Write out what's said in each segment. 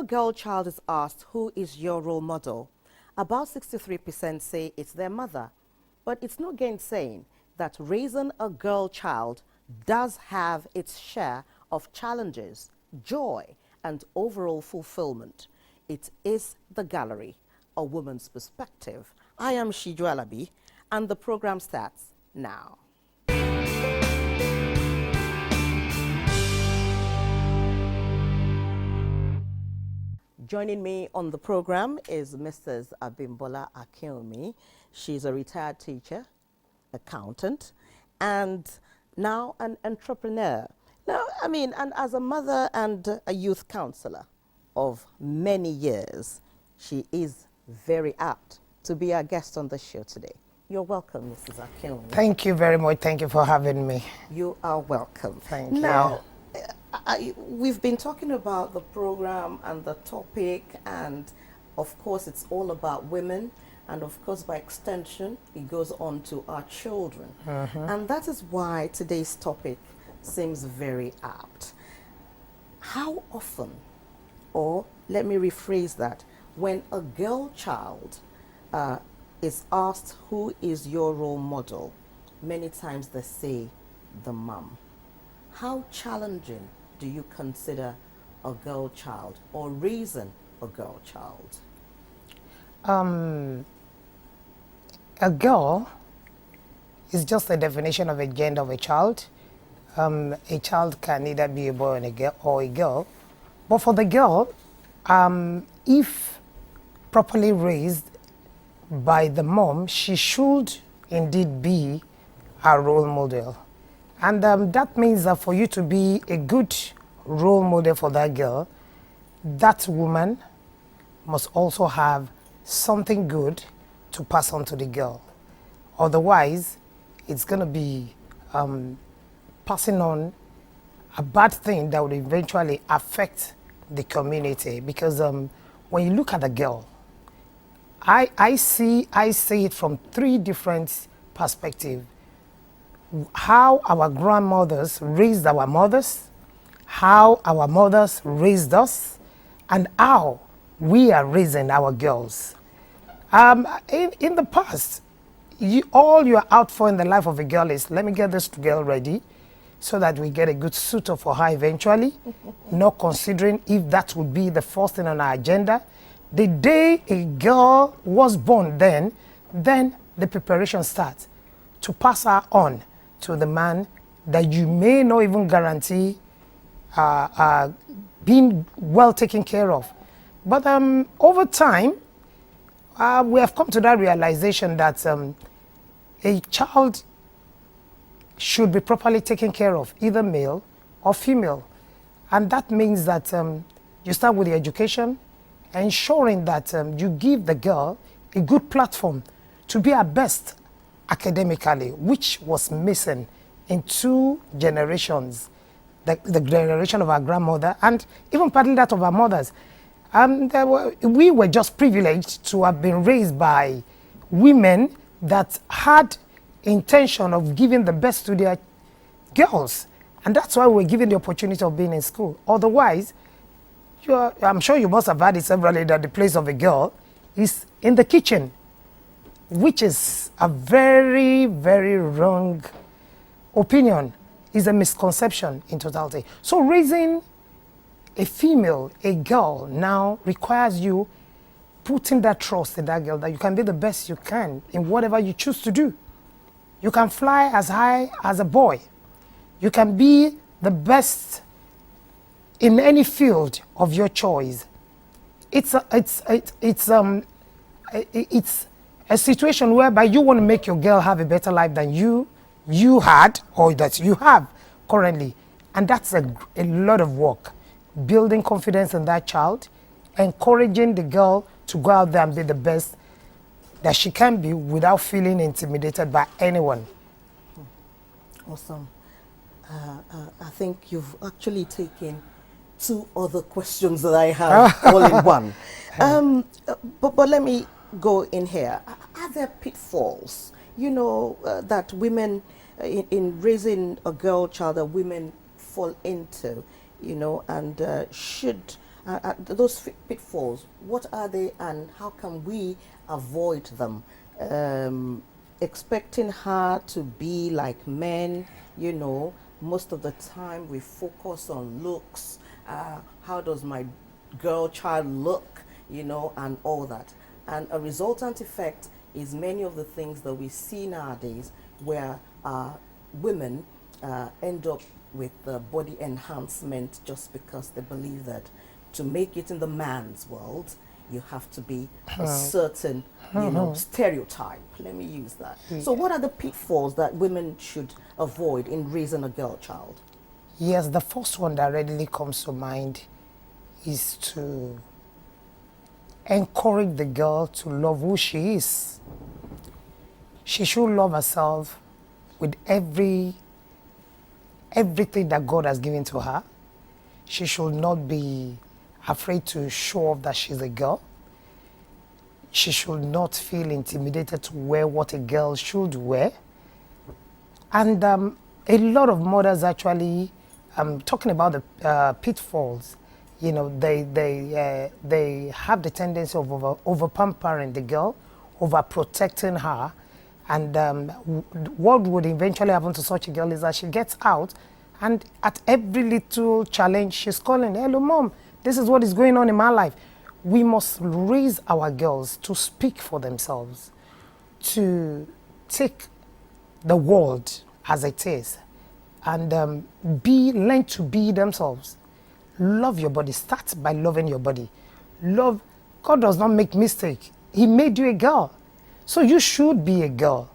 a girl child is asked, who is your role model? About 63% say it's their mother. But it's no gainsaying that raising a girl child does have its share of challenges, joy, and overall fulfillment. It is The Gallery, a woman's perspective. I am Shiju Alabi, and the program starts now. Joining me on the program is Mrs. Abimbola Akinwumi. She's a retired teacher, accountant, and now an entrepreneur. Now, and as a mother and a youth counselor of many years, she is very apt to be our guest on the show today. You're welcome, Mrs. Akinwumi. Thank you very much. Thank you for having me. You are welcome. Thank you. Now, we've been talking about the program and the topic, and of course it's all about women, and of course by extension it goes on to our children. And that is why today's topic seems very apt. How often, or let me rephrase that, when a girl child is asked who is your role model, many times they say the mum. How challenging do you consider a girl child or raising a girl child? A girl is just a definition of a gender of a child. A child can either be a boy or a girl. But for the girl, if properly raised by the mom, she should indeed be a role model. And that means that for you to be a good role model for that girl, that woman must also have something good to pass on to the girl. Otherwise, it's going to be passing on a bad thing that would eventually affect the community. Because when you look at the girl, I see it from three different perspectives. How our grandmothers raised our mothers, how our mothers raised us, and how we are raising our girls. In the past, all you're out for in the life of a girl is, let me get this girl ready so that we get a good suitor for her eventually, not considering if that would be the first thing on our agenda. The day a girl was born, then the preparation starts to pass her on to the man that you may not even guarantee being well taken care of. But over time, we have come to that realization that a child should be properly taken care of, either male or female. And that means that you start with the education, ensuring that you give the girl a good platform to be her best academically, which was missing in two generations, the generation of our grandmother and even partly that of our mothers. We were just privileged to have been raised by women that had intention of giving the best to their girls, and that's why we're given the opportunity of being in school. Otherwise, I'm sure you must have heard it severally that the place of a girl is in the kitchen, which is a very, very wrong opinion, is a misconception in totality. So raising a female, a girl, now requires you putting that trust in that girl that you can be the best you can in whatever you choose to do. You can fly as high as a boy. You can be the best in any field of your choice. It's a situation whereby you want to make your girl have a better life than you had or that you have currently. And that's a lot of work. Building confidence in that child, encouraging the girl to go out there and be the best that she can be without feeling intimidated by anyone. Awesome. I think you've actually taken two other questions that I have all in one. But let me go in here. Are there pitfalls, that women, in raising a girl child, that women fall into, and should Those pitfalls, what are they and how can we avoid them? Expecting her to be like men, most of the time we focus on looks. How does my girl child look, and all that. And a resultant effect is many of the things that we see nowadays where women end up with body enhancement just because they believe that to make it in the man's world, you have to be a certain, stereotype. Let me use that. So what are the pitfalls that women should avoid in raising a girl child? Yes, the first one that readily comes to mind is to encourage the girl to love who she is. She should love herself with everything that God has given to her. She should not be afraid to show off that she's a girl. She should not feel intimidated to wear what a girl should wear. And a lot of mothers actually, talking about the pitfalls, they have the tendency of over pampering the girl, over protecting her. And what would eventually happen to such a girl is that she gets out, and at every little challenge, she's calling, "Hello, mom, this is what is going on in my life." We must raise our girls to speak for themselves, to take the world as it is, and learn to be themselves. Love your body. Start by loving your body. God does not make mistake. He made you a girl. So you should be a girl.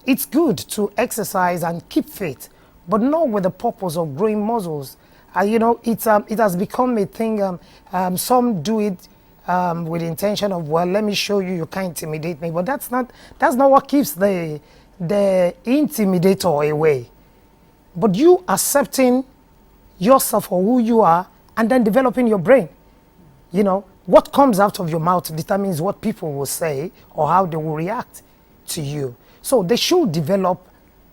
It's good to exercise and keep fit, but not with the purpose of growing muscles. It has become a thing. Some do it with the intention of, well, let me show you, you can't intimidate me. But that's not what keeps the intimidator away. But you accepting yourself for who you are and then developing your brain. What comes out of your mouth determines what people will say or how they will react to you. So they should develop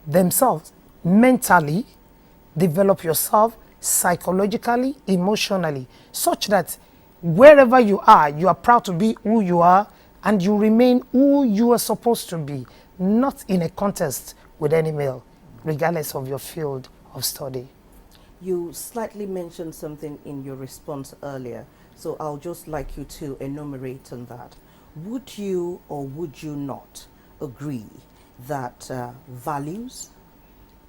themselves mentally, develop yourself psychologically, emotionally, such that wherever you are proud to be who you are and you remain who you are supposed to be, not in a contest with any male, regardless of your field of study. You slightly mentioned something in your response earlier, so I'll just like you to enumerate on that. Would you or would you not agree that values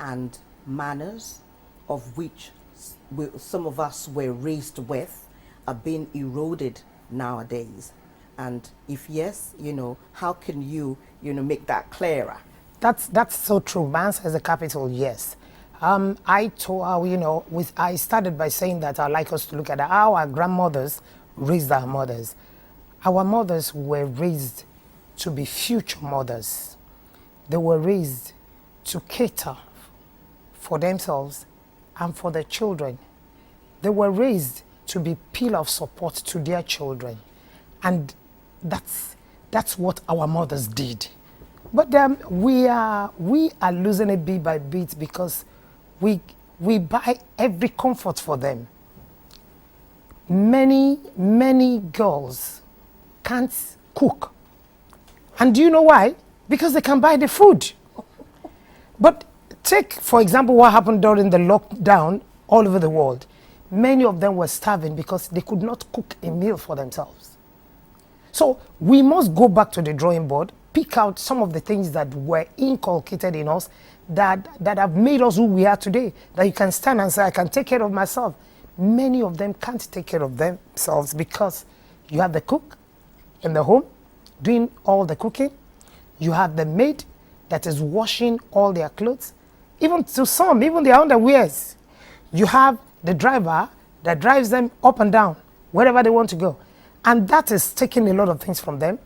and manners, of which some of us were raised with, are being eroded nowadays? And if yes, how can you, make that clearer? That's so true. My answer is a capital yes. I started by saying that I'd like us to look at how our grandmothers raised our mothers. Our mothers were raised to be future mothers. They were raised to cater for themselves and for their children. They were raised to be pillar of support to their children. And that's what our mothers did. But we are losing it bit by bit because we buy every comfort for them. Many girls can't cook. And do you know why? Because they can buy the food. But take, for example, what happened during the lockdown all over the world. Many of them were starving because they could not cook a meal for themselves. So we must go back to the drawing board, pick out some of the things that were inculcated in us that have made us who we are today, that you can stand and say, I can take care of myself. Many of them can't take care of themselves because you have the cook in the home doing all the cooking. You have the maid that is washing all their clothes, even to some, even their underwears. You have the driver that drives them up and down, wherever they want to go. And that is taking a lot of things from them.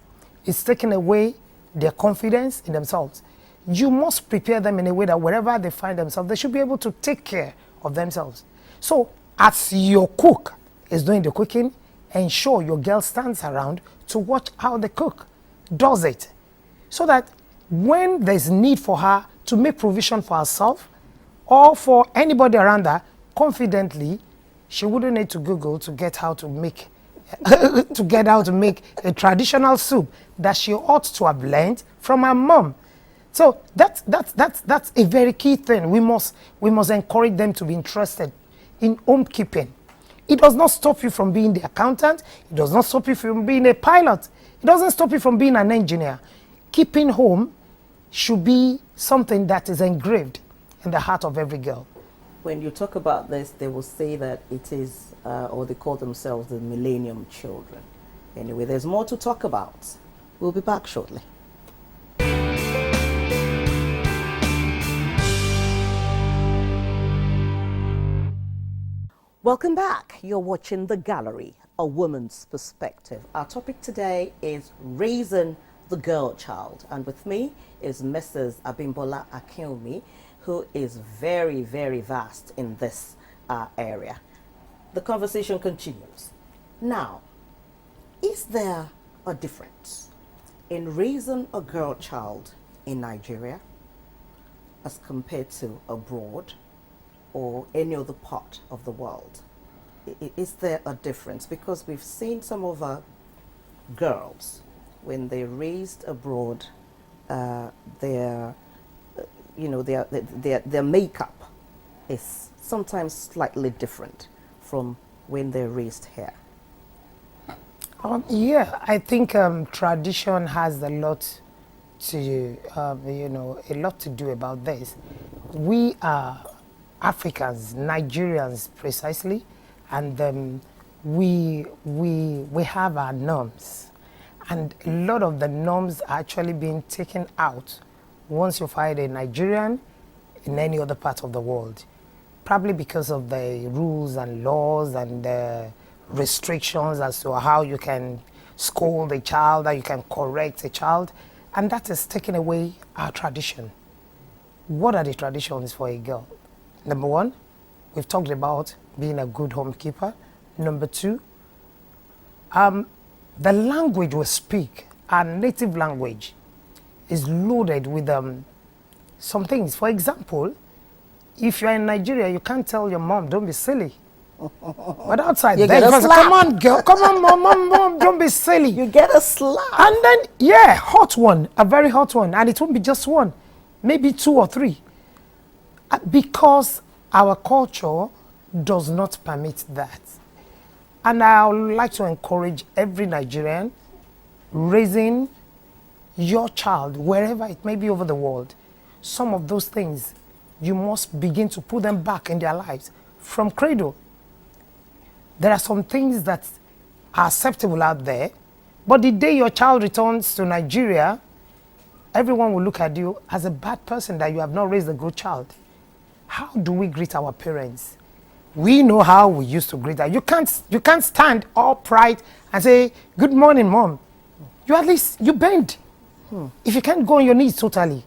It's taking away their confidence in themselves. You must prepare them in a way that wherever they find themselves, they should be able to take care of themselves. So as your cook is doing the cooking, ensure your girl stands around to watch how the cook does it. So that when there's need for her to make provision for herself or for anybody around her, confidently, she wouldn't need to Google to get how to make a traditional soup that she ought to have learned from her mom. So that's a very key thing. We must encourage them to be interested in homekeeping. It does not stop you from being the accountant. It does not stop you from being a pilot. It doesn't stop you from being an engineer. Keeping home should be something that is engraved in the heart of every girl. When you talk about this, they will say that it is, or they call themselves the Millennium Children. Anyway, there's more to talk about. We'll be back shortly. Welcome back. You're watching The Gallery, A Woman's Perspective. Our topic today is raising the girl child. And with me is Mrs. Abimbola Akinwumi, who is very, very vast in this area. The conversation continues. Now, is there a difference in raising a girl child in Nigeria as compared to abroad or any other part of the world? Is there a difference? Because we've seen some of our girls, when they're raised abroad, their makeup is sometimes slightly different from when they're raised here. Yeah, I think tradition has a lot to, a lot to do about this. We are Africans, Nigerians precisely, and we have our norms, and a lot of the norms are actually being taken out once you find a Nigerian in any other part of the world, probably because of the rules and laws and restrictions as to how you can scold a child, how you can correct a child, and that is taking away our tradition. What are the traditions for a girl? Number one, we've talked about being a good homekeeper. Number two, the language we speak, our native language, is loaded with some things. For example, if you're in Nigeria, you can't tell your mom, don't be silly. But outside you there, get a slap. Come on, girl, come on, mom, don't be silly. You get a slap. And then, yeah, hot one, a very hot one. And it won't be just one, maybe two or three. Because our culture does not permit that. And I would like to encourage every Nigerian raising your child, wherever it may be over the world, some of those things, you must begin to put them back in their lives from cradle. There are some things that are acceptable out there, but the day your child returns to Nigeria, everyone will look at you as a bad person, that you have not raised a good child. How do we greet our parents? We know how we used to greet her. You can't stand upright and say, good morning, mom. You at least, you bend. If you can't go on your knees totally.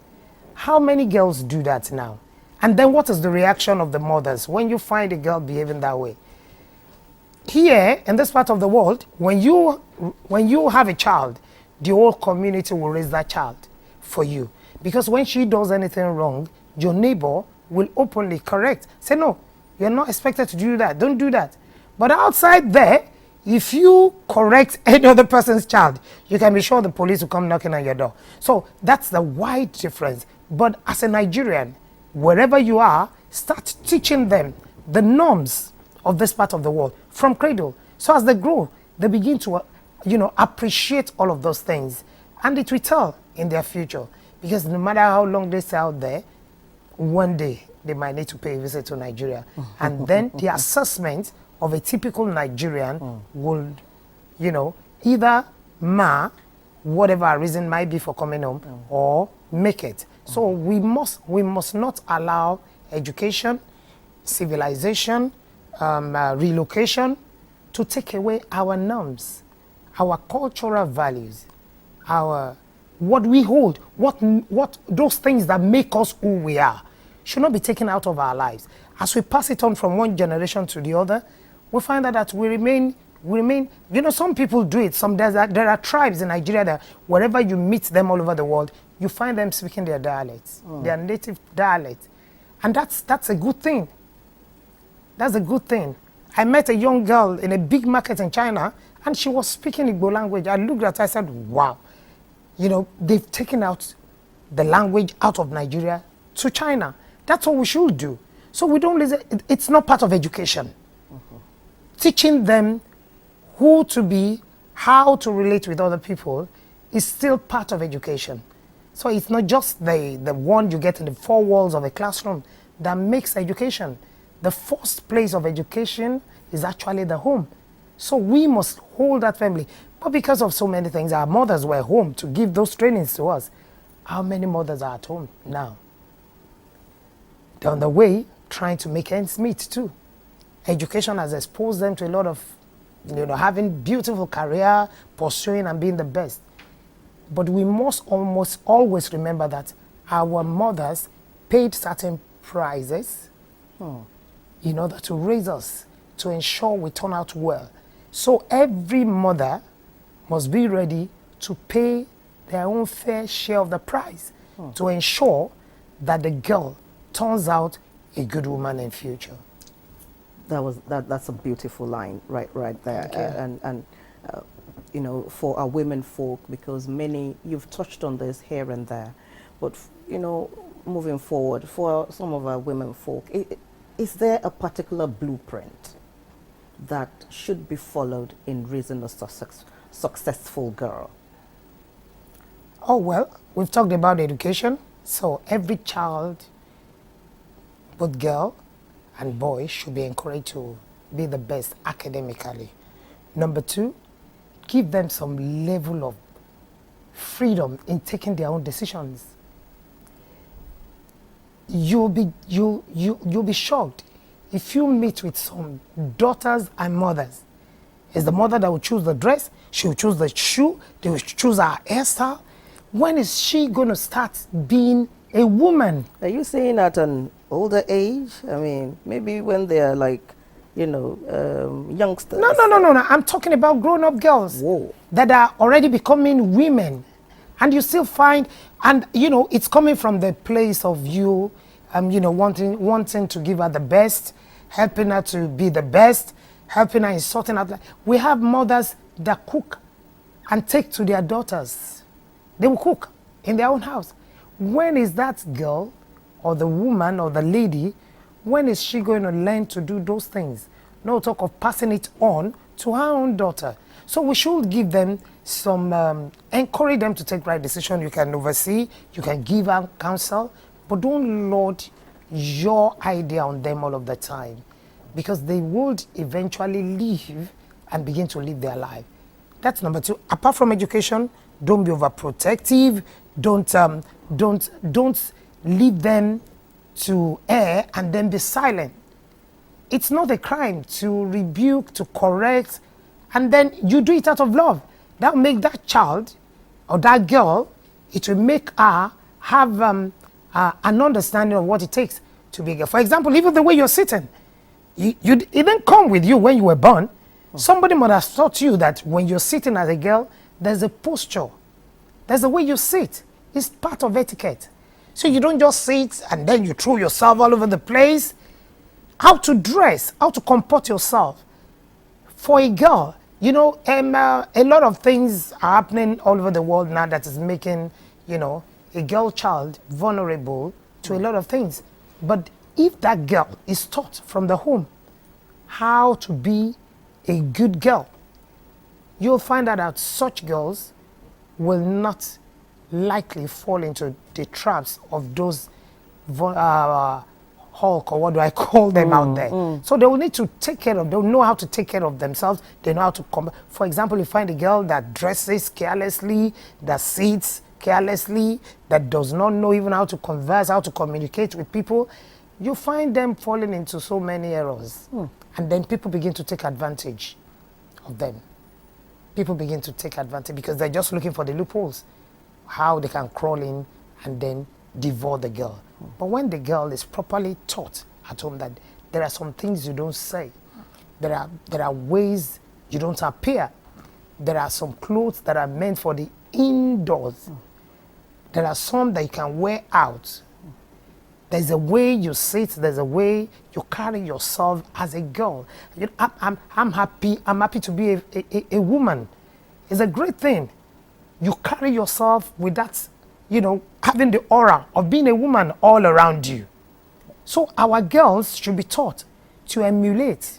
How many girls do that now? And then what is the reaction of the mothers when you find a girl behaving that way? Here, in this part of the world, when you have a child, the whole community will raise that child for you. Because when she does anything wrong, your neighbor will openly correct. Say, no, you're not expected to do that. Don't do that. But outside there, if you correct any other person's child, you can be sure the police will come knocking on your door. So that's the wide difference. But as a Nigerian, wherever you are, start teaching them the norms of this part of the world from cradle. So as they grow, they begin to, appreciate all of those things. And it will tell in their future. Because no matter how long they stay out there, one day they might need to pay a visit to Nigeria. And then the assessment of a typical Nigerian will, either mar whatever our reason might be for coming home or make it. So we must not allow education, civilization, relocation to take away our norms, our cultural values, what we hold, what those things that make us who we are should not be taken out of our lives. As we pass it on from one generation to the other, we find that we remain, some people do it. There are tribes in Nigeria that wherever you meet them all over the world, you find them speaking their dialects, their native dialect. And that's a good thing. That's a good thing. I met a young girl in a big market in China, and she was speaking Igbo language. I looked at her, I said, wow, you know, they've taken out the language out of Nigeria to China. That's what we should do. So we don't listen. It's not part of education. Teaching them who to be, how to relate with other people is still part of education. So it's not just the one you get in the four walls of a classroom that makes education. The first place of education is actually the home. So we must hold that family. But because of so many things, our mothers were home to give those trainings to us. How many mothers are at home now? They're on the way trying to make ends meet too. Education has exposed them to a lot of, you know, having beautiful career, pursuing and being the best. But we must almost always remember that our mothers paid certain prices in order to raise us, to ensure we turn out well. So every mother must be ready to pay their own fair share of the price to ensure that the girl turns out a good woman in future. That's a beautiful line right there. And you know, for our women folk, because many, you've touched on this here and there, but you know, moving forward, for some of our women folk, is there a particular blueprint that should be followed in raising a successful girl? Oh, well, we've talked about education. So every child, both girl and boy, should be encouraged to be the best academically. Number two, give them some level of freedom in taking their own decisions. You'll be shocked if you meet with some daughters and mothers. It's the mother that will choose the dress, she will choose the shoe, they will choose her hairstyle. When is she going to start being a woman? Are you saying at an older age? I mean, maybe when they're like, you know, youngsters. No. I'm talking about grown-up girls. Whoa. That are already becoming women. And you still find, and you know, it's coming from the place of you, you know, wanting to give her the best, helping her to be the best, helping her in sorting out. We have mothers that cook and take to their daughters. They will cook in their own house. When is that girl or the woman or the lady, when is she going to learn to do those things? No talk of passing it on to her own daughter. So we should give them some, encourage them to take right decision. You can oversee, you can give them counsel, but don't load your idea on them all of the time, because they would eventually leave and begin to live their life. That's number two. Apart from education, don't be overprotective. Don't leave them to err and then be silent. It's not a crime to rebuke, to correct, and then you do it out of love. That will make that child or that girl, it will make her have an understanding of what it takes to be a girl. For example, even the way you're sitting, it didn't come with you when you were born. Somebody might have taught you that when you're sitting as a girl, there's a posture. There's a way you sit. It's part of etiquette. So you don't just sit and then you throw yourself all over the place. How to dress, how to comport yourself. For a girl, you know, a lot of things are happening all over the world now that is making, you know, a girl child vulnerable to a lot of things. But if that girl is taught from the home how to be a good girl, you'll find out that such girls will not likely fall into the traps of those Hulk, or what do I call them out there. So they will need to take care of, they'll know how to take care of themselves. They know how to come. For example, you find a girl that dresses carelessly, that sits carelessly, that does not know even how to converse, how to communicate with people. You find them falling into so many errors. And then people begin to take advantage of them. People begin to take advantage because they're just looking for the loopholes, how they can crawl in and then devour the girl. But when the girl is properly taught at home that there are some things you don't say, there are ways you don't appear, there are some clothes that are meant for the indoors, there are some that you can wear out, There's a way you sit, there's a way you carry yourself as a girl. You know, I'm happy to be a woman. It's a great thing. You carry yourself with that, you know, having the aura of being a woman all around you. So our girls should be taught to emulate,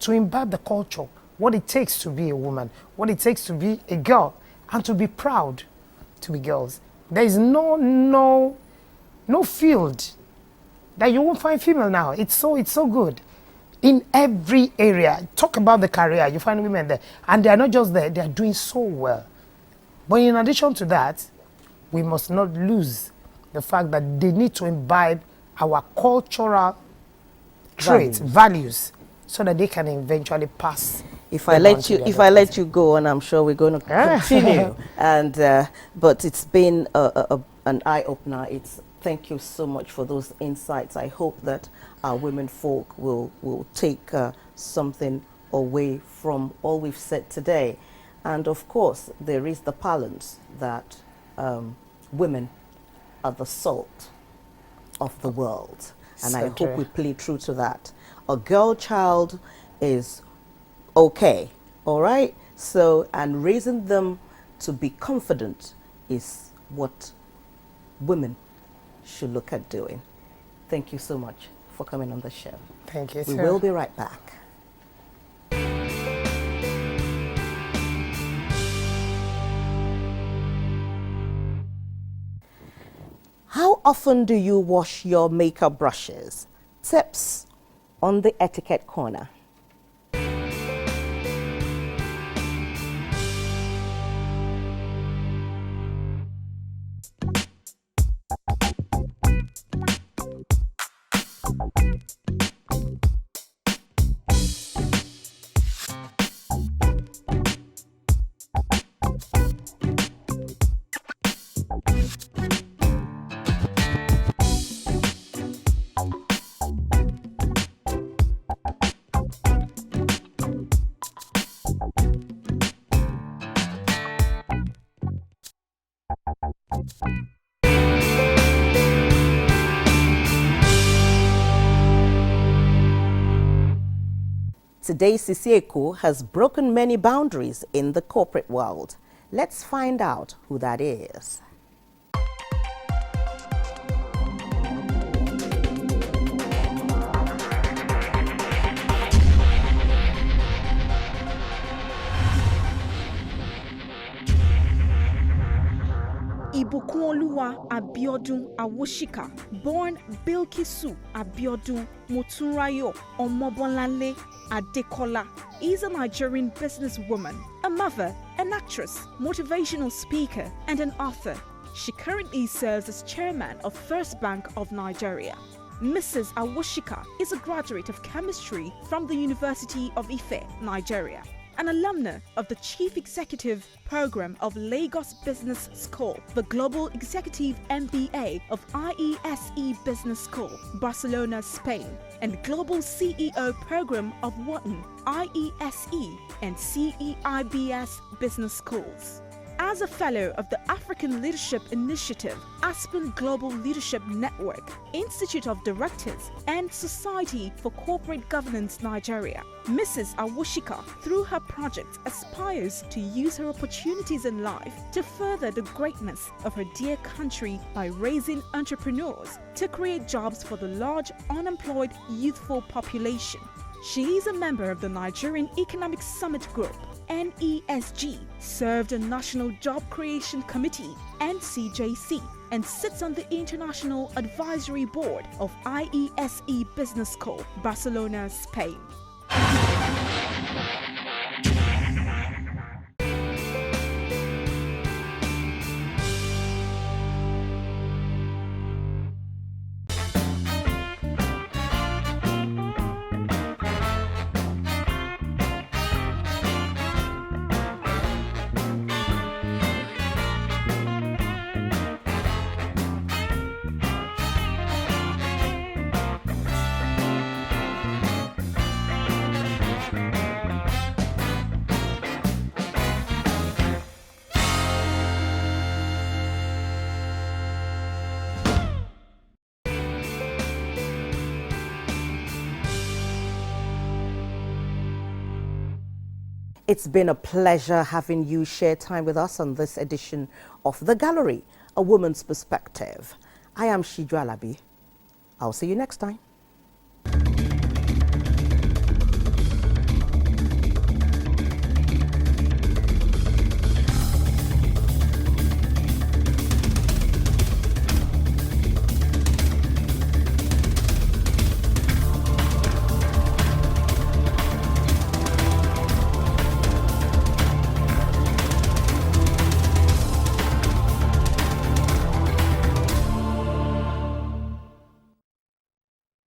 to imbibe the culture, what it takes to be a woman, what it takes to be a girl, and to be proud to be girls. There is no field that you won't find female now. It's so good. In every area, talk about the career, you find women there. And they are not just there, they are doing so well. But in addition to that, we must not lose the fact that they need to imbibe our cultural traits, values, so that they can eventually pass. If I let you go, and I'm sure we're going to continue, and but it's been an eye opener. Thank you so much for those insights. I hope that our women folk will take something away from all we've said today, and of course there is the balance that women are the salt of the world, and I hope we play true to that. A girl child is okay, all right? So, and raising them to be confident is what women should look at doing. Thank you so much for coming on the show. Thank you, We will be right back. How often do you wash your makeup brushes? Tips on the etiquette corner. Today, Sisieko has broken many boundaries in the corporate world. Let's find out who that is. Ibukunoluwa Abiodun Awoshika, born Bilkisu Abiodun Motunrayo Omobonlanle Adekola, is a Nigerian businesswoman, a mother, an actress, motivational speaker, and an author. She currently serves as chairman of First Bank of Nigeria. Mrs. Awoshika is a graduate of chemistry from the University of Ife, Nigeria, an alumna of the Chief Executive Program of Lagos Business School, the Global Executive MBA of IESE Business School, Barcelona, Spain, and Global CEO Program of Wharton, IESE, and CEIBS Business Schools. As a fellow of the African Leadership Initiative, Aspen Global Leadership Network, Institute of Directors, and Society for Corporate Governance Nigeria, Mrs. Awoshika, through her project, aspires to use her opportunities in life to further the greatness of her dear country by raising entrepreneurs to create jobs for the large unemployed youthful population. She is a member of the Nigerian Economic Summit Group, NESG, served on National Job Creation Committee, NCJC, and sits on the International Advisory Board of IESE Business School, Barcelona, Spain. It's been a pleasure having you share time with us on this edition of The Gallery, A Woman's Perspective. I am Shiju Alabi. I'll see you next time.